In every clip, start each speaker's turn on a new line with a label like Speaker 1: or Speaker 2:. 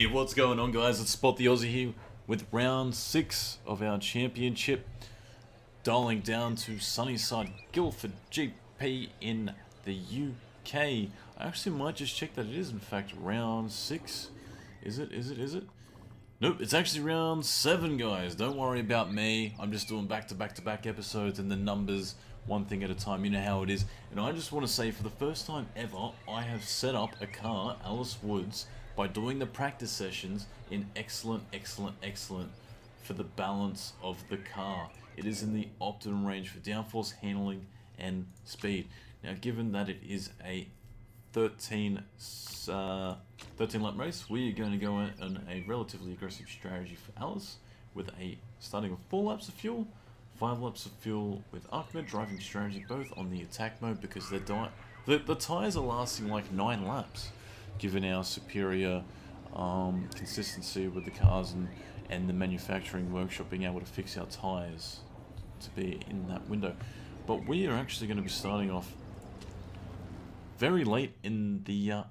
Speaker 1: Hey, what's going on, guys? It's SpotTheOzzie here with round 6 of our championship, dialing down to Sunnyside Guildford GP in the UK. I actually might just check that it is in fact round 6. Is it? Nope, it's actually round 7, guys. Don't worry about me. I'm just doing back-to-back episodes and the numbers one thing at a time. You know how it is. And I just want to say, for the first time ever, I have set up a car, Alice Woods, by doing the practice sessions in excellent for the balance of the car. It is in the optimum range for downforce, handling, and speed. Now, given that it is a 13 lap race, we are going to go on a relatively aggressive strategy for Alice, with a starting with 4 laps of fuel, 5 laps of fuel with Akmet, driving strategy both on the attack mode, because the tyres are lasting like 9 laps, given our superior consistency with the cars and the manufacturing workshop being able to fix our tyres to be in that window. But we are actually going to be starting off very late in the,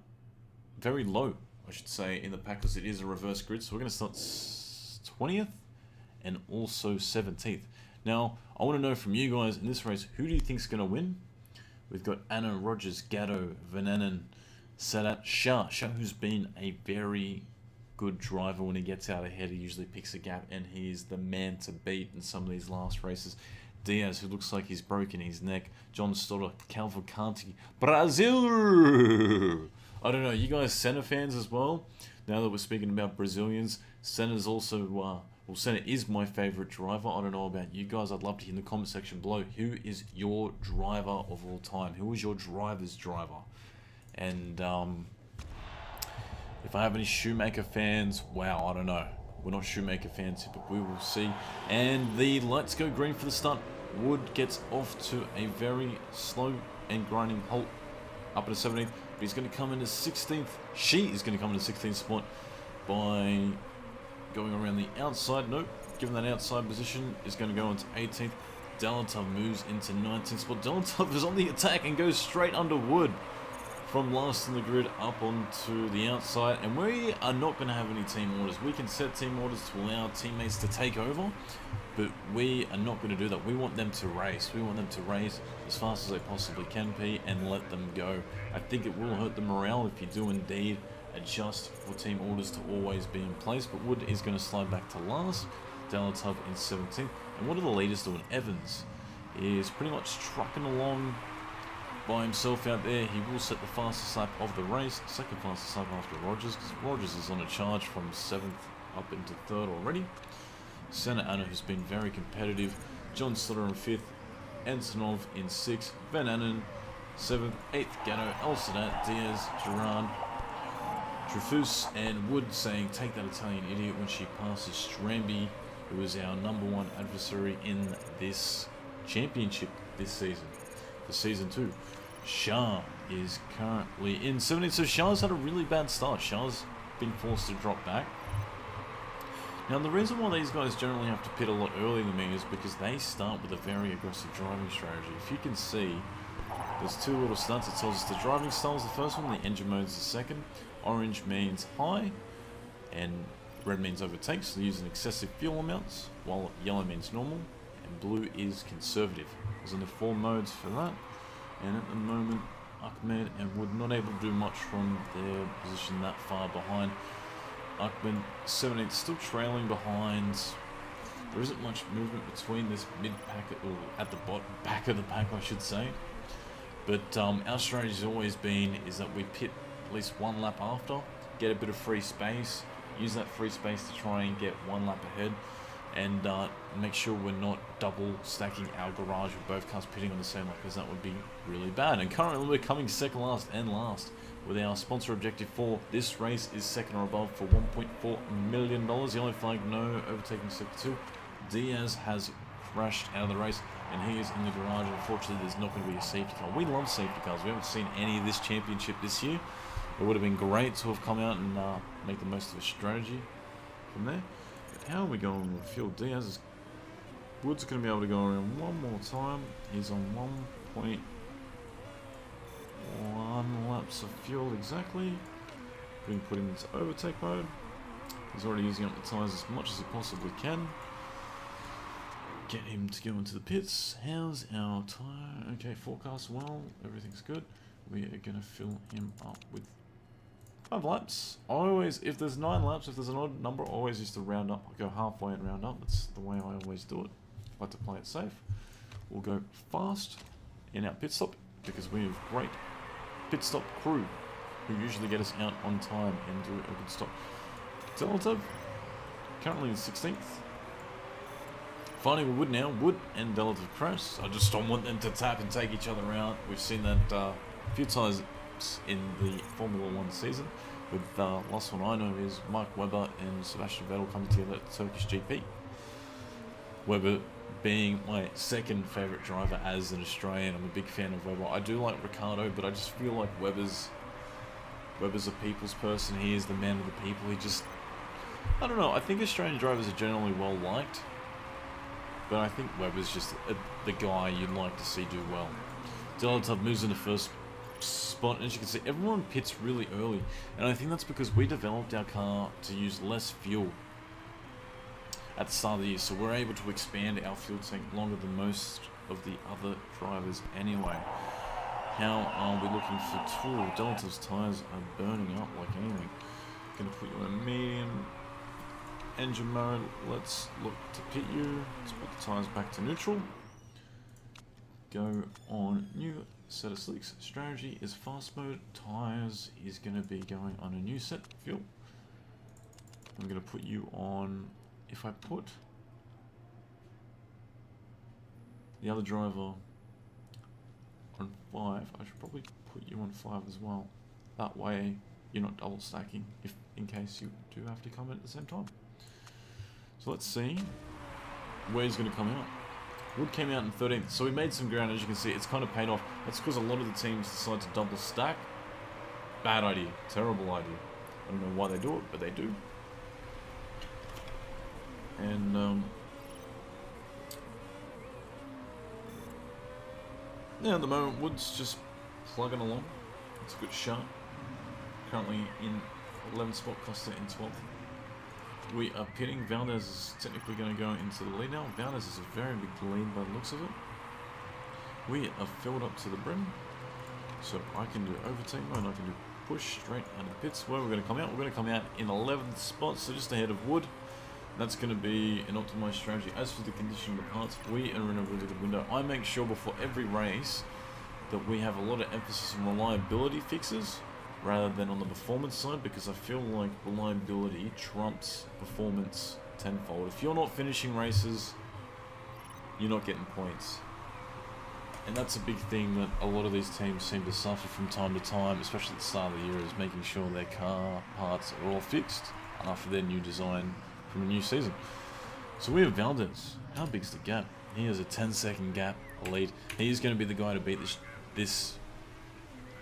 Speaker 1: very low, I should say, in the pack, because it is a reverse grid. So we're going to start 20th and also 17th. Now, I want to know from you guys in this race, who do you think is going to win? We've got Anna, Rogers, Gatto, Vananen, Sadat, Shah, who's been a very good driver. When he gets out ahead, he usually picks a gap, and he is the man to beat in some of these last races. Diaz, who looks like he's broken his neck. John Stoddard, Cavalcanti, Brazil! I don't know, you guys Senna fans as well? Now that we're speaking about Brazilians, Senna's also, well, Senna is my favourite driver. I don't know about you guys. I'd love to hear in the comment section below, who is your driver of all time? Who is your driver's driver? And if I have any Shoemaker fans, wow, I don't know. We're not Shoemaker fans here, but we will see. And the lights go green for the start. Wood gets off to a very slow and grinding halt up at a 17th, but he's going to come into 16th. She is going to come into 16th spot by going around the outside. Nope, given that outside position, is going to go into 18th. Delatov moves into 19th spot. Delatov is on the attack and goes straight under Wood from last in the grid up onto the outside. And we are not going to have any team orders. We can set team orders to allow our teammates to take over, but we are not going to do that. We want them to race. We want them to race as fast as they possibly can be and let them go. I think it will hurt the morale if you do indeed adjust for team orders to always be in place. But Wood is going to slide back to last. Delatov in 17th. And what are the leaders doing? Evans is pretty much trucking along by himself out there. He will set the fastest lap of the race, second fastest lap after Rogers, because Rogers is on a charge from 7th up into 3rd already. Senna Anna, who's been very competitive. John Slaughter in 5th, Antonov in 6th, Van Annen 7th, 8th Gatto, El Sadat, Diaz, Gerard, Dreyfus, and Wood saying, "Take that Italian idiot," when she passes Stramby, who is our #1 adversary in this championship this season, for season 2. Shah is currently in 17th, so Shah's had a really bad start. Shah's been forced to drop back. Now, the reason why these guys generally have to pit a lot earlier than me is because they start with a very aggressive driving strategy. If you can see, there's 2 little stunts. It tells us the driving style is the first one, the engine mode is the second. Orange means high, and red means overtake, so they're using excessive fuel amounts, while yellow means normal, and blue is conservative. There's only 4 modes for that. And at the moment, Akmet and Wood not able to do much from their position that far behind. Akmet 17th, still trailing behind. There isn't much movement between this mid-pack, or at the back of the pack, I should say. But our strategy has always been is that we pit at least 1 lap after, get a bit of free space, use that free space to try and get 1 lap ahead, and make sure we're not double stacking our garage with both cars pitting on the same lap, because that would be really bad. And currently we're coming second last and last, with our sponsor objective for this race is second or above for $1.4 million. The only flag, no overtaking sector 2. Diaz has crashed out of the race, and he is in the garage. Unfortunately, there's not going to be a safety car. We love safety cars. We haven't seen any of this championship this year. It would have been great to have come out and make the most of a strategy from there. How are we going with fuel? Diaz is... Wood's going to be able to go around one more time. He's on 1.1 laps of fuel exactly. We can put him into overtake mode. He's already using up the tyres as much as he possibly can. Get him to go into the pits. How's our tyre? Okay, forecast well. Everything's good. We are going to fill him up with 5 laps. I always, if there's 9 laps, if there's an odd number, I always used to round up. I go halfway and round up. That's the way I always do it. I like to play it safe. We'll go fast in our pit stop because we have great pit stop crew who usually get us out on time and do a good stop. Delatov, currently in 16th. Finding Wood now. Wood and Delatov crash. I just don't want them to tap and take each other out. We've seen that a few times in the Formula 1 season. With last one I know is Mike Webber and Sebastian Vettel coming together at the Turkish GP. Webber being my second favourite driver as an Australian. I'm a big fan of Webber. I do like Ricardo, but I just feel like Webber's a people's person. He is the man of the people. He just, I don't know, I think Australian drivers are generally well liked, but I think Webber's just the guy you'd like to see do well. Delatov moves in the first spot, and as you can see, everyone pits really early, and I think that's because we developed our car to use less fuel at the start of the year, so we're able to expand our fuel tank longer than most of the other drivers anyway. How are we looking for tool? Delatov's tyres are burning up like anything. Gonna put you in a medium engine mode. Let's look to pit you. Let's put the tyres back to neutral. Go on new set of slicks. Strategy is fast mode. Tyres is gonna be going on a new set. Fuel. I'm gonna put you on. If I put the other driver on 5, I should probably put you on 5 as well. That way you're not double stacking if in case you do have to come in at the same time. So let's see where he's going to come out. Wood came out in 13th, so we made some ground. As you can see, it's kind of paid off. That's because a lot of the teams decide to double stack. Bad idea. Terrible idea. I don't know why they do it, but they do. And yeah, at the moment, Wood's just plugging along. It's a good shot. Currently in 11th spot, Costa in 12th. We are pitting. Valdez is technically going to go into the lead now. Valdez is a very big lead by the looks of it. We are filled up to the brim. So I can do overtake mode. I can do push straight out of the pits. Where we're going to come out? We're going to come out in 11th spot, so just ahead of Wood. That's going to be an optimized strategy. As for the condition of the parts, we are in a really good window. I make sure before every race that we have a lot of emphasis on reliability fixes rather than on the performance side, because I feel like reliability trumps performance tenfold. If you're not finishing races, you're not getting points. And that's a big thing that a lot of these teams seem to suffer from time to time, especially at the start of the year, is making sure their car parts are all fixed after their new design from a new season. So we have Valdez. How big's the gap? He has a 10-second gap lead. He's going to be the guy to beat this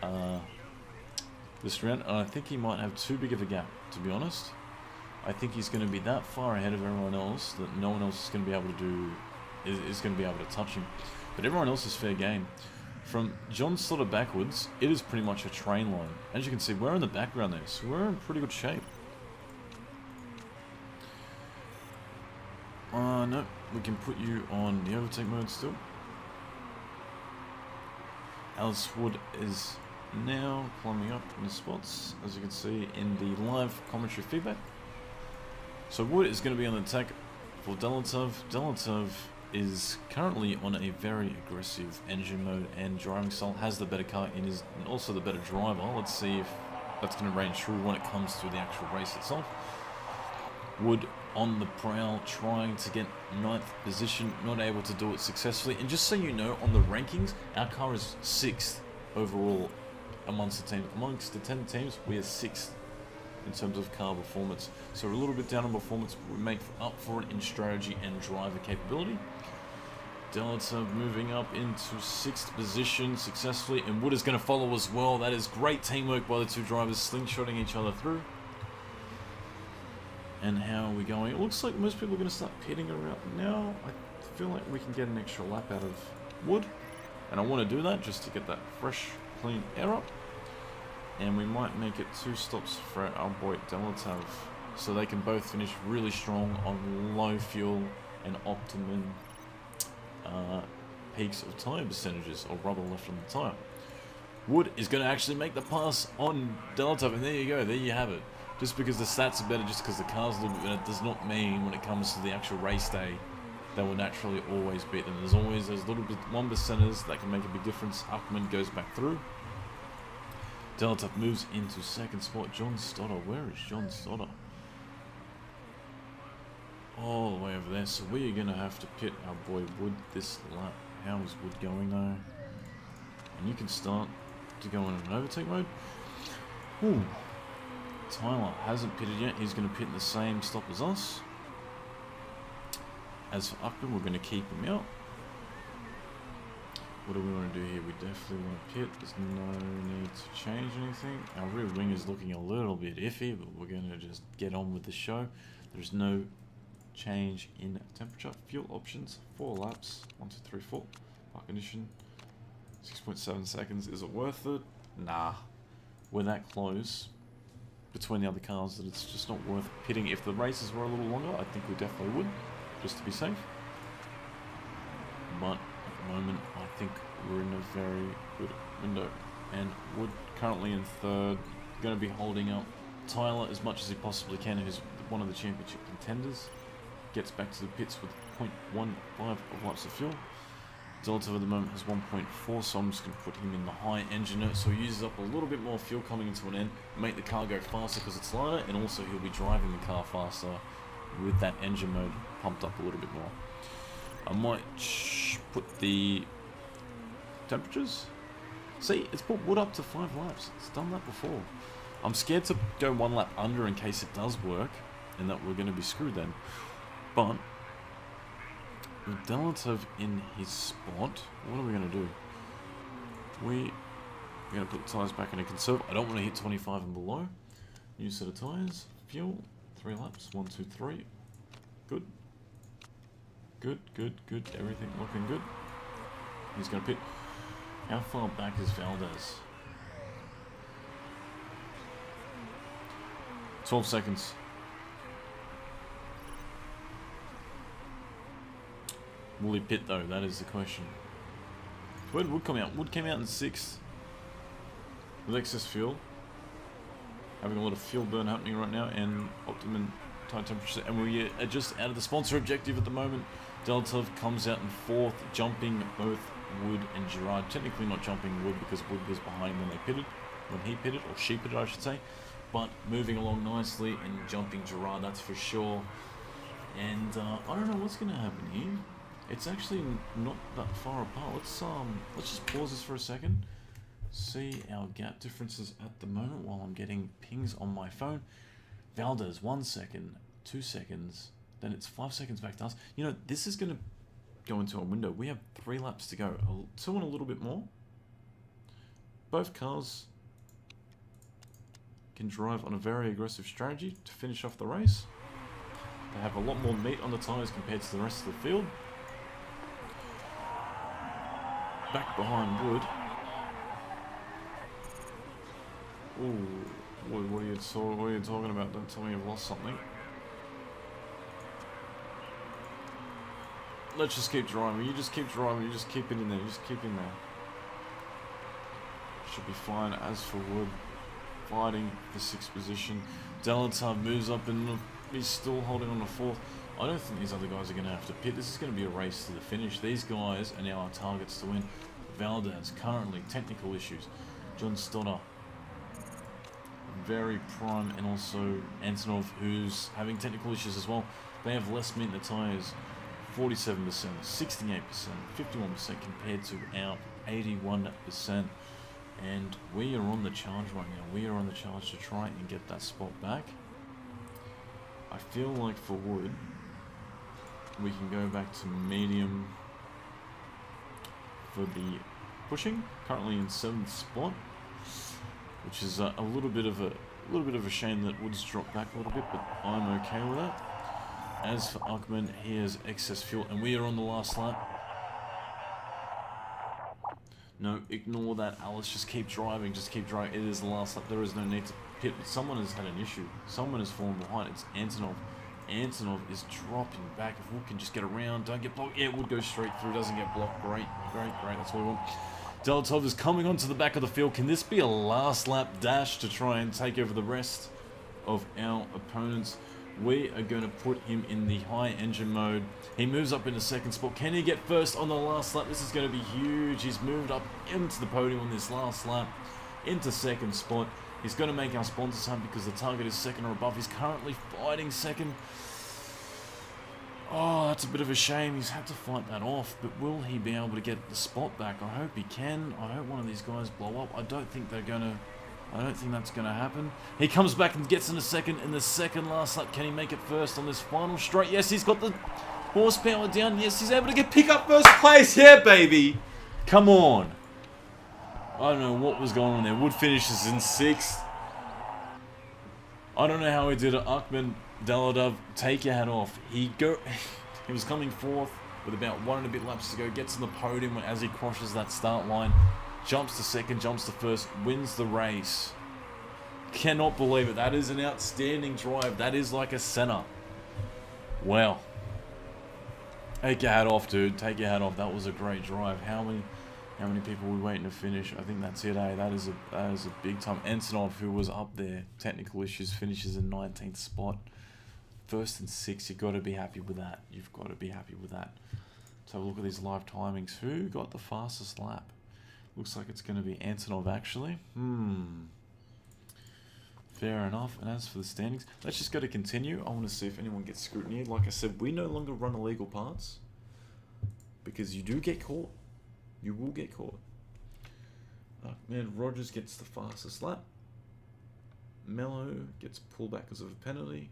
Speaker 1: round, and I think he might have too big of a gap, to be honest. I think he's going to be that far ahead of everyone else that no one else is going to be able to do, is going to be able to touch him. But everyone else is fair game. From John Slaughter backwards, it is pretty much a train line. As you can see, we're in the background there, so we're in pretty good shape. No, we can put you on the overtake mode still. Alice Wood is now climbing up in the spots, as you can see in the live commentary feedback. So Wood is going to be on the attack for Delatov. Delatov is currently on a very aggressive engine mode and driving style, has the better car and is also the better driver. Let's see if that's going to reign true when it comes to the actual race itself. Wood on the prowl, trying to get 9th position, not able to do it successfully. And just so you know, on the rankings, our car is 6th overall amongst the teams. Amongst the 10 teams, we are 6th in terms of car performance. So we're a little bit down on performance, but we make up for it in strategy and driver capability. Delatov moving up into 6th position successfully, and Wood is going to follow as well. That is great teamwork by the two drivers, slingshotting each other through. And how are we going? It looks like most people are going to start pitting around now. I feel like we can get an extra lap out of Wood, and I want to do that just to get that fresh, clean air up. And we might make it 2 stops for our boy Delatov. so they can both finish really strong on low fuel and optimum peaks of tyre percentages, or rubber left on the tyre. Wood is going to actually make the pass on Delta, and there you go, there you have it. Just because the stats are better, just because the car's a little bit better, does not mean when it comes to the actual race day, they will naturally always beat them. There's always those little bit 1%ers that can make a big difference. Akmet goes back through. Delta moves into second spot. John Stoddard, where is John Stoddard? All the way over there. So we are going to have to pit our boy Wood this lap. How is Wood going though? And you can start to go in an overtake mode. Ooh. Tyler hasn't pitted yet. He's going to pit in the same stop as us. As for Akmet, we're going to keep him out. What do we want to do here? We definitely want to pit. There's no need to change anything. Our rear wing is looking a little bit iffy, but we're going to just get on with the show. There's no change in temperature. Fuel options, 4 laps. 1, 2, 3, 4. Park condition, 6.7 seconds. Is it worth it? Nah. We're that close between the other cars that it's just not worth pitting. If the races were a little longer, I think we definitely would, just to be safe. But at the moment, I think we're in a very good window. And Wood currently in third, going to be holding up Tyler as much as he possibly can, who's one of the championship contenders. Gets back to the pits with 0.15 of laps of fuel. Delta at the moment has 1.4, so I'm just going to put him in the high engine note, so he uses up a little bit more fuel coming into an end, make the car go faster because it's lighter, and also he'll be driving the car faster with that engine mode pumped up a little bit more. I might put the temperatures. See, it's put Wood up to 5 laps. It's done that before. I'm scared to go 1 lap under in case it does work, and that we're going to be screwed then. But with Delative in his spot, what are we going to do? We're going to put the tyres back in a conserve. I don't want to hit 25 and below. New set of tyres. Fuel. 3 laps. 1, 2, 3. Good. Good, good, good. Everything looking good. He's going to pit. How far back is Valdez? 12 seconds. Will he pit though? That is the question. Where did Wood come out? Wood came out in 6th with excess fuel. Having a lot of fuel burn happening right now, and optimum tire temperature. And we are just out of the sponsor objective at the moment. Delta comes out in 4th, jumping both Wood and Gerard. Technically not jumping Wood because Wood was behind when they pitted, when he pitted, or she pitted I should say. But moving along nicely and jumping Gerard, that's for sure. And I don't know what's going to happen here. It's actually not that far apart. Let's just pause this for a second. See our gap differences at the moment while I'm getting pings on my phone. Valdez, 1 second, 2 seconds, then it's 5 seconds back to us. You know, this is going to go into our window. We have 3 laps to go. 2 and a little bit more. Both cars can drive on a very aggressive strategy to finish off the race. They have a lot more meat on the tyres compared to the rest of the field. Back behind Wood. Ooh, Wood, what are you talking about? Don't tell me you've lost something. Let's just keep driving. You just keep driving. You just keep it in there. You just keep in there. Should be fine. As for Wood, fighting for 6th position. Delatar moves up and he's still holding on to 4th. I don't think these other guys are going to have to pit. This is going to be a race to the finish. These guys are now our targets to win. Valdez, currently, technical issues. John Stoddard, very prime, and also Antonov, who's having technical issues as well. They have less meat in the tyres, 47%, 68%, 51% compared to our 81%. And we are on the charge right now. We are on the charge to try and get that spot back. I feel like for Wood, we can go back to medium for the pushing. Currently in 7th spot, which is a little bit of a shame that Wood's dropped back a little bit, but I'm okay with that. As for Akmet, he has excess fuel, and we are on the last lap. No, ignore that, Alice. Just keep driving. Just keep driving. It is the last lap. There is no need to pit, but someone has had an issue. Someone has fallen behind. It's Antonov. Antonov is dropping back. If Wood can just get around, don't get blocked. Yeah, Wood goes straight through, doesn't get blocked. Great. That's what we want. Delatov is coming onto the back of the field. Can this be a last lap dash to try and take over the rest of our opponents? We are going to put him in the high engine mode. He moves up into second spot. Can he get first on the last lap? This is going to be huge. He's moved up into the podium on this last lap, into second spot. He's going to make our sponsors hunt because the target is second or above. He's currently fighting second. Oh, that's a bit of a shame. He's had to fight that off, but will he be able to get the spot back? I hope he can. I hope one of these guys blow up. I don't think that's going to happen. He comes back and gets in the second last lap. Can he make it first on this final straight? Yes, he's got the horsepower down. Yes, he's able to pick up first place. Yeah, baby. Come on. I don't know what was going on there. Wood finishes in 6th. I don't know how he did it. Akmet, Daladov, take your hat off. He was coming 4th with about 1 and a bit laps to go. Gets on the podium as he crosses that start line. Jumps to second, jumps to first, wins the race. Cannot believe it. That is an outstanding drive. That is like a center. Wow. Take your hat off, dude. Take your hat off. That was a great drive. How many people are we waiting to finish? I think that's it, eh? That is a big time. Antonov, who was up there, technical issues, finishes in 19th spot. 1st and 6th. You've got to be happy with that. You've got to be happy with that. Let's have a look at these live timings. Who got the fastest lap? Looks like it's going to be Antonov, actually. Fair enough. And as for the standings, let's just go to continue. I want to see if anyone gets scrutiny. Like I said, we no longer run illegal parts. Because you do get caught. You will get caught. Man, Rogers gets the fastest lap. Mello gets pulled back because of a penalty.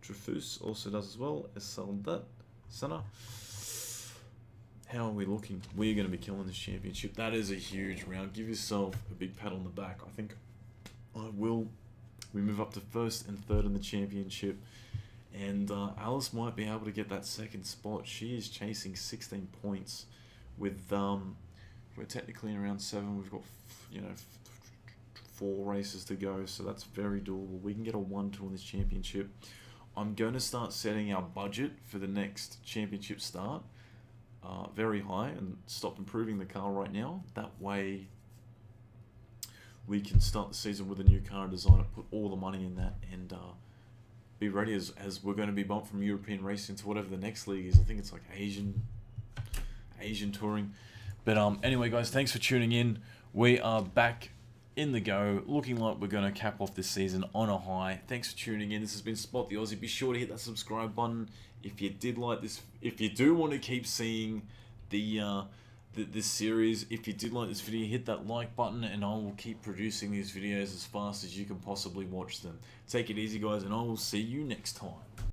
Speaker 1: Trefus also does as well. Esaldat. Sana. How are we looking? We're going to be killing this championship. That is a huge round. Give yourself a big pat on the back. I think I will. We move up to 1st and 3rd in the championship. And Alice might be able to get that second spot. She is chasing 16 points. With we're technically in round 7. We've got 4 races to go. So that's very doable. We can get a 1-2 in this championship. I'm going to start setting our budget for the next championship start. Very high and stop improving the car right now. That way we can start the season with a new car and design it, put all the money in that, and be ready as we're going to be bumped from European racing to whatever the next league is. I think it's like Asian touring. But anyway, guys, thanks for tuning in. We are back in the go, looking like we're going to cap off this season on a high. Thanks for tuning in. This has been Spot the Aussie. Be sure to hit that subscribe button if you did like this. If you do want to keep seeing this series, if you did like this video, hit that like button, and I will keep producing these videos as fast as you can possibly watch them. Take it easy, guys, and I will see you next time.